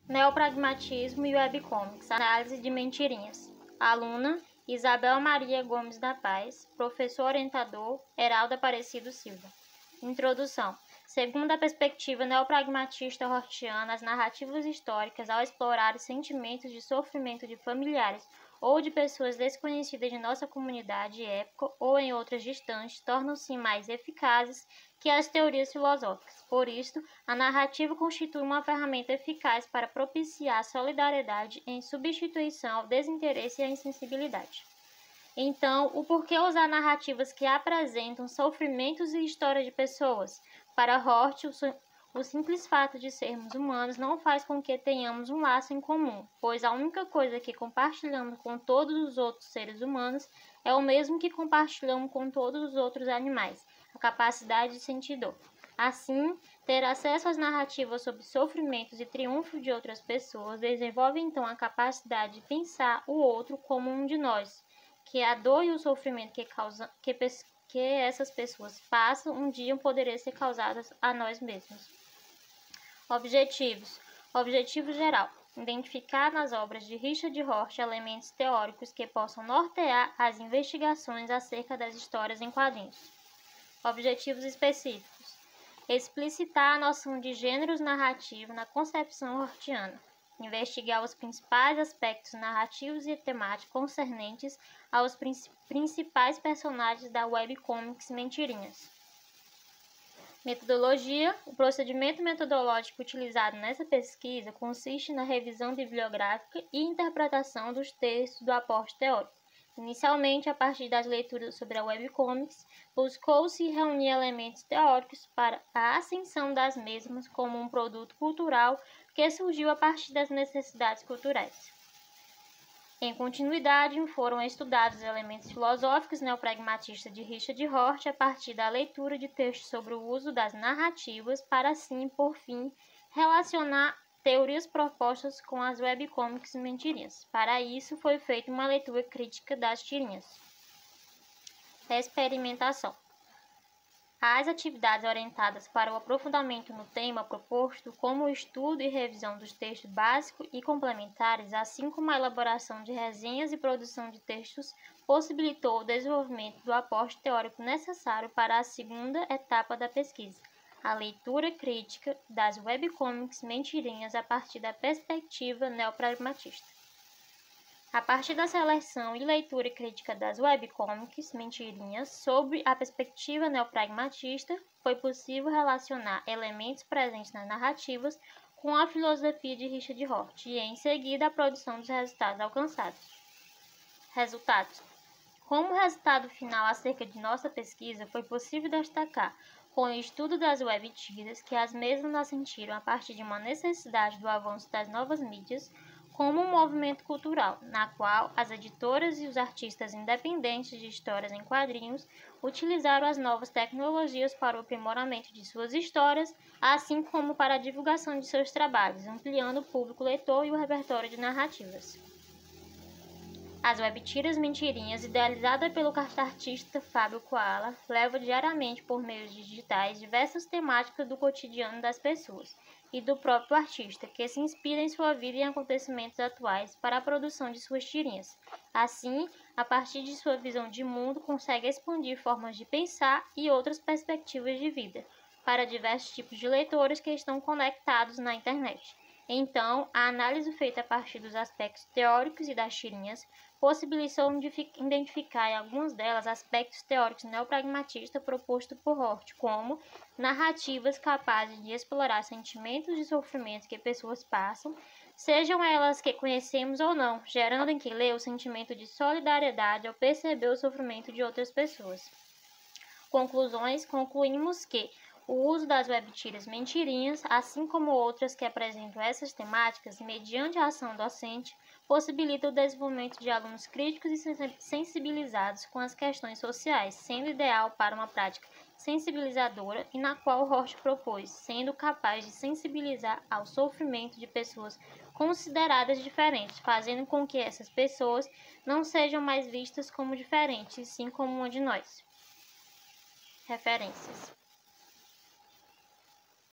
Neopragmatismo e webcomics, análise de mentirinhas. Aluna, Isabel Maria Gomes da Paz. Professor orientador, Heraldo Aparecido Silva. Introdução. Segundo a perspectiva neopragmatista hortiana, as narrativas históricas, ao explorar os sentimentos de sofrimento de familiares ou de pessoas desconhecidas de nossa comunidade e época ou em outras distantes, tornam-se mais eficazes que as teorias filosóficas. Por isto, a narrativa constitui uma ferramenta eficaz para propiciar a solidariedade em substituição ao desinteresse e à insensibilidade. Então, o porquê usar narrativas que apresentam sofrimentos e histórias de pessoas? Para Hort, o simples fato de sermos humanos não faz com que tenhamos um laço em comum, pois a única coisa que compartilhamos com todos os outros seres humanos é o mesmo que compartilhamos com todos os outros animais, a capacidade de sentir dor. Assim, ter acesso às narrativas sobre sofrimentos e triunfos de outras pessoas desenvolve então a capacidade de pensar o outro como um de nós, que a dor e o sofrimento que essas pessoas passam um dia poderiam ser causadas a nós mesmos. Objetivos. Objetivo geral. Identificar nas obras de Richard Hort elementos teóricos que possam nortear as investigações acerca das histórias em quadrinhos. Objetivos específicos. Explicitar a noção de gêneros narrativos na concepção hortiana. Investigar os principais aspectos narrativos e temáticos concernentes aos principais personagens da webcomics Mentirinhas. Metodologia. O procedimento metodológico utilizado nessa pesquisa consiste na revisão bibliográfica e interpretação dos textos do aporte teórico. Inicialmente, a partir das leituras sobre a webcomics, buscou-se reunir elementos teóricos para a ascensão das mesmas como um produto cultural que surgiu a partir das necessidades culturais. Em continuidade, foram estudados elementos filosóficos neopragmatistas de Richard Hort a partir da leitura de textos sobre o uso das narrativas para, assim, por fim, relacionar teorias propostas com as webcomics Mentirinhas. Para isso, foi feita uma leitura crítica das tirinhas. Experimentação. As atividades orientadas para o aprofundamento no tema proposto, como o estudo e revisão dos textos básicos e complementares, assim como a elaboração de resenhas e produção de textos, possibilitou o desenvolvimento do aporte teórico necessário para a segunda etapa da pesquisa, a leitura crítica das webcomics Mentirinhas a partir da perspectiva neopragmatista. A partir da seleção e leitura crítica das webcomics Mentirinhas sob a perspectiva neopragmatista, foi possível relacionar elementos presentes nas narrativas com a filosofia de Richard Hort e, em seguida, a produção dos resultados alcançados. Resultados. Como resultado final acerca de nossa pesquisa, foi possível destacar, com o estudo das web-tiras, que as mesmas nasceram a partir de uma necessidade do avanço das novas mídias, como um movimento cultural, na qual as editoras e os artistas independentes de histórias em quadrinhos utilizaram as novas tecnologias para o aprimoramento de suas histórias, assim como para a divulgação de seus trabalhos, ampliando o público leitor e o repertório de narrativas. As webtiras Mentirinhas, idealizada pelo artista Fábio Koala, levam diariamente por meios digitais diversas temáticas do cotidiano das pessoas e do próprio artista, que se inspira em sua vida e em acontecimentos atuais para a produção de suas tirinhas. Assim, a partir de sua visão de mundo, consegue expandir formas de pensar e outras perspectivas de vida para diversos tipos de leitores que estão conectados na internet. Então, a análise feita a partir dos aspectos teóricos e das tirinhas possibilitou identificar em algumas delas aspectos teóricos neopragmatistas propostos por Hort, como narrativas capazes de explorar sentimentos de sofrimento que pessoas passam, sejam elas que conhecemos ou não, gerando em quem lê o sentimento de solidariedade ao perceber o sofrimento de outras pessoas. Conclusões. Concluímos que o uso das webtiras Mentirinhas, assim como outras que apresentam essas temáticas, mediante a ação docente, possibilita o desenvolvimento de alunos críticos e sensibilizados com as questões sociais, sendo ideal para uma prática sensibilizadora e na qual Hort propôs, sendo capaz de sensibilizar ao sofrimento de pessoas consideradas diferentes, fazendo com que essas pessoas não sejam mais vistas como diferentes, e sim como uma de nós. Referências.